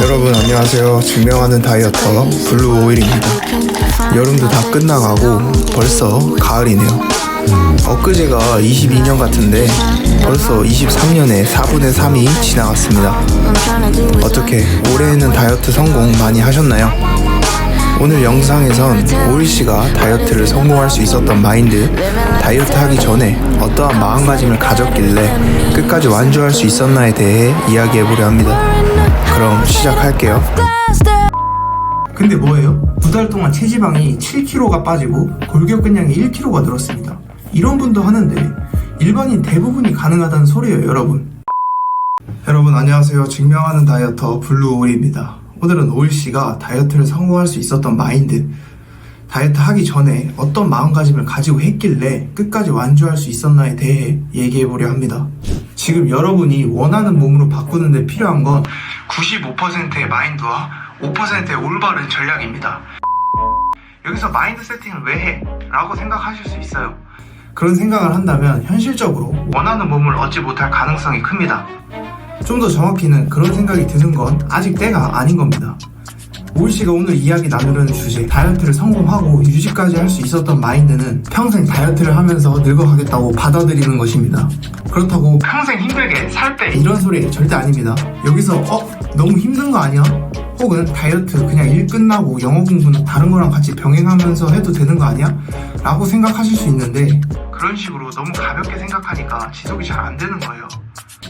여러분 안녕하세요. 증명하는 다이어터 블루 오일입니다. 여름도 다 끝나가고 벌써 가을이네요. 엊그제가 22년 같은데 벌써 23년의 4분의 3이 지나갔습니다. 어떻게 올해에는 다이어트 성공 많이 하셨나요? 오늘 영상에선 오일씨가 다이어트를 성공할 수 있었던 마인드, 다이어트 하기 전에 어떠한 마음가짐을 가졌길래 끝까지 완주할 수 있었나에 대해 이야기해보려 합니다. 그럼 시작할게요. 근데 뭐예요? 2달 동안 체지방이 7kg가 빠지고 골격근량이 1kg가 늘었습니다. 이런 분도 하는데 일반인 대부분이 가능하다는 소리예요, 여러분. 여러분 안녕하세요. 증명하는 다이어터 블루 오일입니다. 오늘은 오일씨가 다이어트를 성공할 수 있었던 마인드, 다이어트 하기 전에 어떤 마음가짐을 가지고 했길래 끝까지 완주할 수 있었나에 대해 얘기해보려 합니다. 지금 여러분이 원하는 몸으로 바꾸는 데 필요한 건 95%의 마인드와 5%의 올바른 전략입니다. 여기서 마인드 세팅을 왜 해? 라고 생각하실 수 있어요. 그런 생각을 한다면 현실적으로 원하는 몸을 얻지 못할 가능성이 큽니다. 좀 더 정확히는 그런 생각이 드는 건 아직 때가 아닌 겁니다. 오일씨가 오늘 이야기 나누려는 주제, 다이어트를 성공하고 유지까지 할 수 있었던 마인드는 평생 다이어트를 하면서 늙어가겠다고 받아들이는 것입니다. 그렇다고 평생 힘들게 살 빼 이런 소리 절대 아닙니다. 여기서 너무 힘든 거 아니야? 혹은 다이어트 그냥 일 끝나고 영어 공부는 다른 거랑 같이 병행하면서 해도 되는 거 아니야? 라고 생각하실 수 있는데 그런 식으로 너무 가볍게 생각하니까 지속이 잘 안 되는 거예요.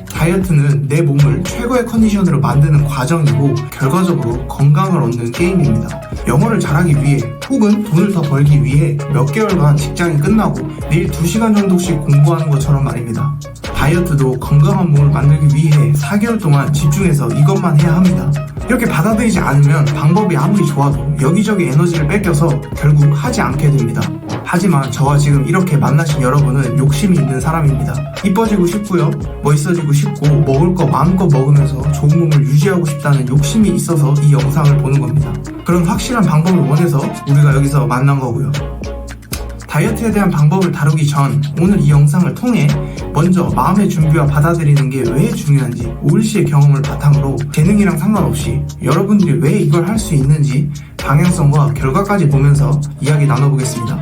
다이어트는 내 몸을 최고의 컨디션으로 만드는 과정이고 결과적으로 건강을 얻는 게임입니다. 영어를 잘하기 위해 혹은 돈을 더 벌기 위해 몇 개월간 직장이 끝나고 매일 2시간 정도씩 공부하는 것처럼 말입니다. 다이어트도 건강한 몸을 만들기 위해 4개월 동안 집중해서 이것만 해야 합니다. 이렇게 받아들이지 않으면 방법이 아무리 좋아도 여기저기 에너지를 뺏겨서 결국 하지 않게 됩니다. 하지만 저와 지금 이렇게 만나신 여러분은 욕심이 있는 사람입니다. 이뻐지고 싶고요, 멋있어지고 싶고 먹을 거 마음껏 먹으면서 좋은 몸을 유지하고 싶다는 욕심이 있어서 이 영상을 보는 겁니다. 그런 확실한 방법을 원해서 우리가 여기서 만난 거고요. 다이어트에 대한 방법을 다루기 전 오늘 이 영상을 통해 먼저 마음의 준비와 받아들이는 게 왜 중요한지 오일씨의 경험을 바탕으로 재능이랑 상관없이 여러분들이 왜 이걸 할 수 있는지 방향성과 결과까지 보면서 이야기 나눠보겠습니다.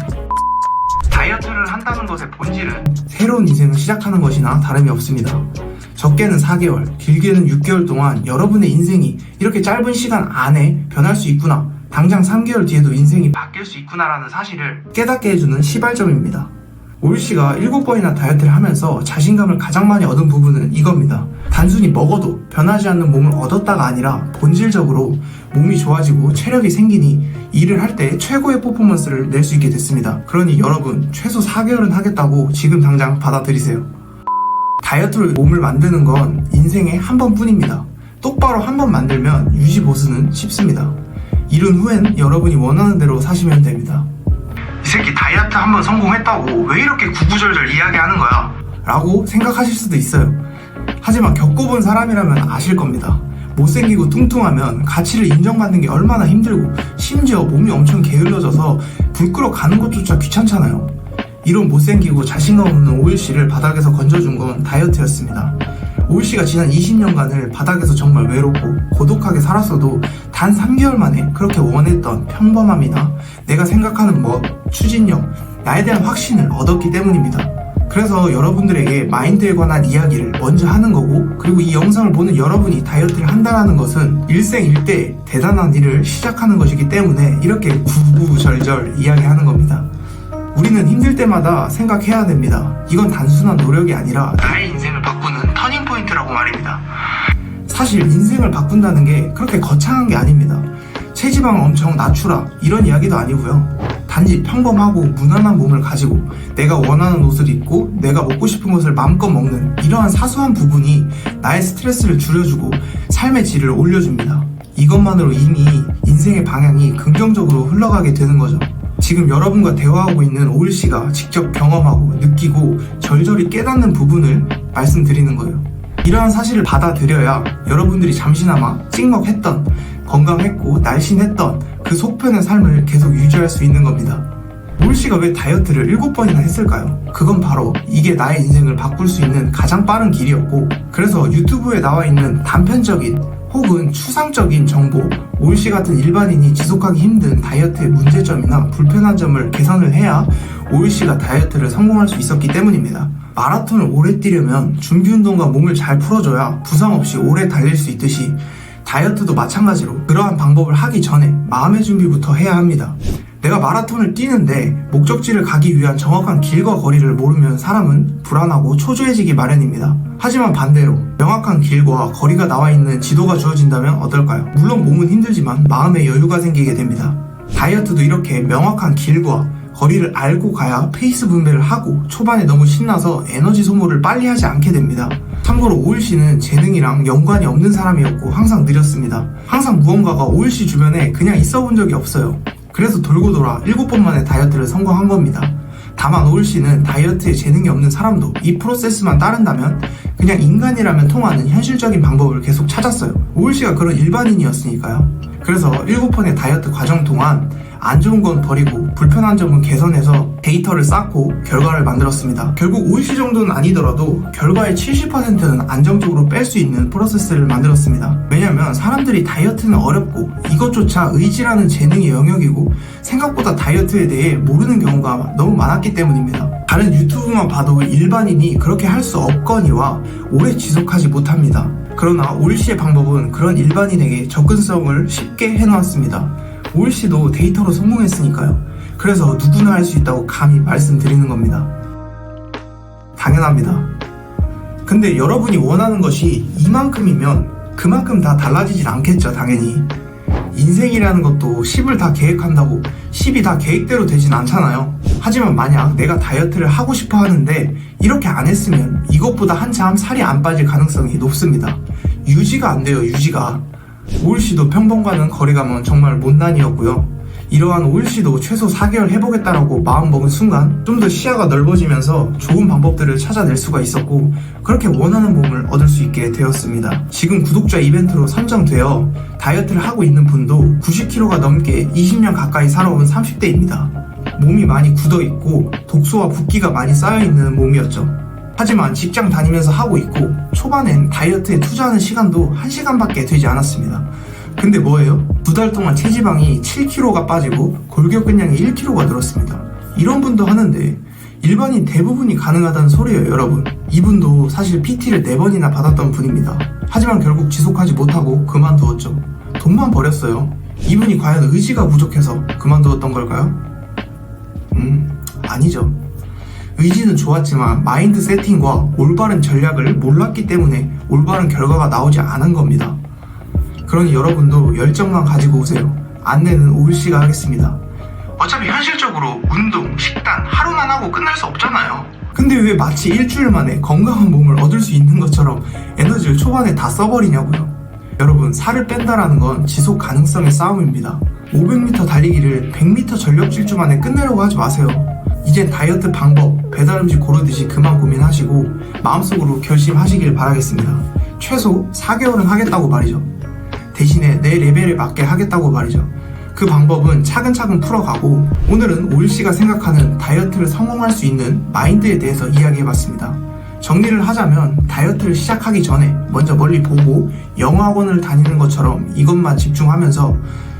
다이어트를 한다는 것의 본질은 새로운 인생을 시작하는 것이나 다름이 없습니다. 적게는 4개월, 길게는 6개월 동안 여러분의 인생이 이렇게 짧은 시간 안에 변할 수 있구나, 당장 3개월 뒤에도 인생이 바뀔 수 있구나라는 사실을 깨닫게 해주는 시발점입니다. 오일씨가 7번이나 다이어트를 하면서 자신감을 가장 많이 얻은 부분은 이겁니다. 단순히 먹어도 변하지 않는 몸을 얻었다가 아니라 본질적으로 몸이 좋아지고 체력이 생기니 일을 할 때 최고의 퍼포먼스를 낼 수 있게 됐습니다. 그러니 여러분 최소 4개월은 하겠다고 지금 당장 받아들이세요. 다이어트로 몸을 만드는 건 인생에 한 번뿐입니다. 똑바로 한 번 만들면 유지 보수는 쉽습니다. 이른 후엔 여러분이 원하는 대로 사시면 됩니다. 이 새끼 다이어트 한번 성공했다고 왜 이렇게 구구절절 이야기하는 거야? 라고 생각하실 수도 있어요. 하지만 겪어본 사람이라면 아실 겁니다. 못생기고 뚱뚱하면 가치를 인정받는 게 얼마나 힘들고 심지어 몸이 엄청 게을러져서 불 끄러 가는 것조차 귀찮잖아요. 이런 못생기고 자신감 없는 오일씨를 바닥에서 건져준 건 다이어트였습니다. 오일씨가 지난 20년간을 바닥에서 정말 외롭고 고독하게 살았어도 단 3개월 만에 그렇게 원했던 평범함이나 내가 생각하는 멋, 추진력, 나에 대한 확신을 얻었기 때문입니다. 그래서 여러분들에게 마인드에 관한 이야기를 먼저 하는 거고, 그리고 이 영상을 보는 여러분이 다이어트를 한다는 것은 일생일대 대단한 일을 시작하는 것이기 때문에 이렇게 구구절절 이야기하는 겁니다. 우리는 힘들 때마다 생각해야 됩니다. 이건 단순한 노력이 아니라 나의 인생을 바꾸는 터닝포인트라고 말입니다. 사실 인생을 바꾼다는 게 그렇게 거창한 게 아닙니다. 체지방을 엄청 낮추라 이런 이야기도 아니고요. 단지 평범하고 무난한 몸을 가지고 내가 원하는 옷을 입고 내가 먹고 싶은 것을 마음껏 먹는 이러한 사소한 부분이 나의 스트레스를 줄여주고 삶의 질을 올려줍니다. 이것만으로 이미 인생의 방향이 긍정적으로 흘러가게 되는 거죠. 지금 여러분과 대화하고 있는 오일씨가 직접 경험하고 느끼고 절절히 깨닫는 부분을 말씀드리는 거예요. 이러한 사실을 받아들여야 여러분들이 잠시나마 찍먹했던, 건강했고 날씬했던 그 속편의 삶을 계속 유지할 수 있는 겁니다. 올 씨가 왜 다이어트를 7번이나 했을까요? 그건 바로 이게 나의 인생을 바꿀 수 있는 가장 빠른 길이었고, 그래서 유튜브에 나와 있는 단편적인 혹은 추상적인 정보, 올 씨 같은 일반인이 지속하기 힘든 다이어트의 문제점이나 불편한 점을 개선을 해야 올 씨가 다이어트를 성공할 수 있었기 때문입니다. 마라톤을 오래 뛰려면 준비운동과 몸을 잘 풀어줘야 부상 없이 오래 달릴 수 있듯이 다이어트도 마찬가지로 그러한 방법을 하기 전에 마음의 준비부터 해야 합니다. 내가 마라톤을 뛰는데 목적지를 가기 위한 정확한 길과 거리를 모르면 사람은 불안하고 초조해지기 마련입니다. 하지만 반대로 명확한 길과 거리가 나와 있는 지도가 주어진다면 어떨까요? 물론 몸은 힘들지만 마음의 여유가 생기게 됩니다. 다이어트도 이렇게 명확한 길과 거리를 알고 가야 페이스 분배를 하고 초반에 너무 신나서 에너지 소모를 빨리 하지 않게 됩니다. 참고로 오일 씨는 재능이랑 연관이 없는 사람이었고 항상 느렸습니다. 항상 무언가가 오일 씨 주변에 그냥 있어 본 적이 없어요. 그래서 돌고 돌아 7번 만에 다이어트를 성공한 겁니다. 다만 오일 씨는 다이어트에 재능이 없는 사람도 이 프로세스만 따른다면 그냥 인간이라면 통하는 현실적인 방법을 계속 찾았어요. 오일 씨가 그런 일반인이었으니까요. 그래서 7번의 다이어트 과정 동안 안 좋은 건 버리고 불편한 점은 개선해서 데이터를 쌓고 결과를 만들었습니다. 결국 오일 씨 정도는 아니더라도 결과의 70%는 안정적으로 뺄 수 있는 프로세스를 만들었습니다. 왜냐면 사람들이 다이어트는 어렵고 이것조차 의지라는 재능의 영역이고 생각보다 다이어트에 대해 모르는 경우가 너무 많았기 때문입니다. 다른 유튜브만 봐도 일반인이 그렇게 할 수 없거니와 오래 지속하지 못합니다. 그러나 오일 씨의 방법은 그런 일반인에게 접근성을 쉽게 해놓았습니다. 오일 씨도 데이터로 성공했으니까요. 그래서 누구나 할 수 있다고 감히 말씀드리는 겁니다. 당연합니다. 근데 여러분이 원하는 것이 이만큼이면 그만큼 다 달라지질 않겠죠, 당연히. 인생이라는 것도 10을 다 계획한다고 10이 다 계획대로 되진 않잖아요. 하지만 만약 내가 다이어트를 하고 싶어 하는데 이렇게 안 했으면 이것보다 한참 살이 안 빠질 가능성이 높습니다. 유지가 안 돼요, 유지가. 오일 씨도 평범과는 거리가 먼 정말 못난이였고요. 이러한 오일 씨도 최소 4개월 해보겠다라고 마음먹은 순간 좀 더 시야가 넓어지면서 좋은 방법들을 찾아낼 수가 있었고 그렇게 원하는 몸을 얻을 수 있게 되었습니다. 지금 구독자 이벤트로 선정되어 다이어트를 하고 있는 분도 90kg가 넘게 20년 가까이 살아온 30대입니다. 몸이 많이 굳어있고 독소와 붓기가 많이 쌓여있는 몸이었죠. 하지만 직장 다니면서 하고 있고 초반엔 다이어트에 투자하는 시간도 1시간밖에 되지 않았습니다. 근데 뭐예요? 2달 동안 체지방이 7kg가 빠지고 골격근량이 1kg가 늘었습니다. 이런 분도 하는데 일반인 대부분이 가능하다는 소리예요, 여러분. 이분도 사실 PT를 4번이나 받았던 분입니다. 하지만 결국 지속하지 못하고 그만두었죠. 돈만 버렸어요. 이분이 과연 의지가 부족해서 그만두었던 걸까요? 아니죠. 의지는 좋았지만 마인드 세팅과 올바른 전략을 몰랐기 때문에 올바른 결과가 나오지 않은 겁니다. 그러니 여러분도 열정만 가지고 오세요. 안내는 오일 씨가 하겠습니다. 어차피 현실적으로 운동, 식단 하루만 하고 끝날 수 없잖아요. 근데 왜 마치 일주일 만에 건강한 몸을 얻을 수 있는 것처럼 에너지를 초반에 다 써버리냐고요. 여러분, 살을 뺀다라는 건 지속 가능성의 싸움입니다. 500m 달리기를 100m 전력 질주 만에 끝내려고 하지 마세요. 이젠 다이어트 방법, 배달음식 고르듯이 그만 고민하시고 마음속으로 결심하시길 바라겠습니다. 최소 4개월은 하겠다고 말이죠. 대신에 내 레벨에 맞게 하겠다고 말이죠. 그 방법은 차근차근 풀어가고 오늘은 오일 씨가 생각하는 다이어트를 성공할 수 있는 마인드에 대해서 이야기해봤습니다. 정리를 하자면 다이어트를 시작하기 전에 먼저 멀리 보고 영어학원을 다니는 것처럼 이것만 집중하면서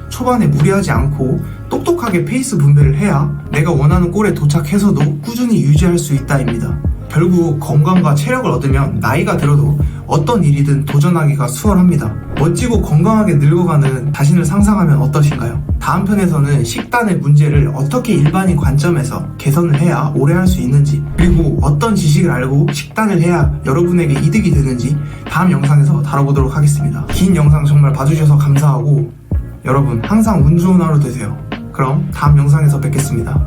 초반에 무리하지 않고 똑똑하게 페이스 분배를 해야 내가 원하는 골에 도착해서도 꾸준히 유지할 수 있다입니다. 결국 건강과 체력을 얻으면 나이가 들어도 어떤 일이든 도전하기가 수월합니다. 멋지고 건강하게 늙어가는 자신을 상상하면 어떠신가요? 다음 편에서는 식단의 문제를 어떻게 일반인 관점에서 개선을 해야 오래 할 수 있는지, 그리고 어떤 지식을 알고 식단을 해야 여러분에게 이득이 되는지 다음 영상에서 다뤄보도록 하겠습니다. 긴 영상 정말 봐주셔서 감사하고 여러분 항상 운 좋은 하루 되세요. 그럼 다음 영상에서 뵙겠습니다.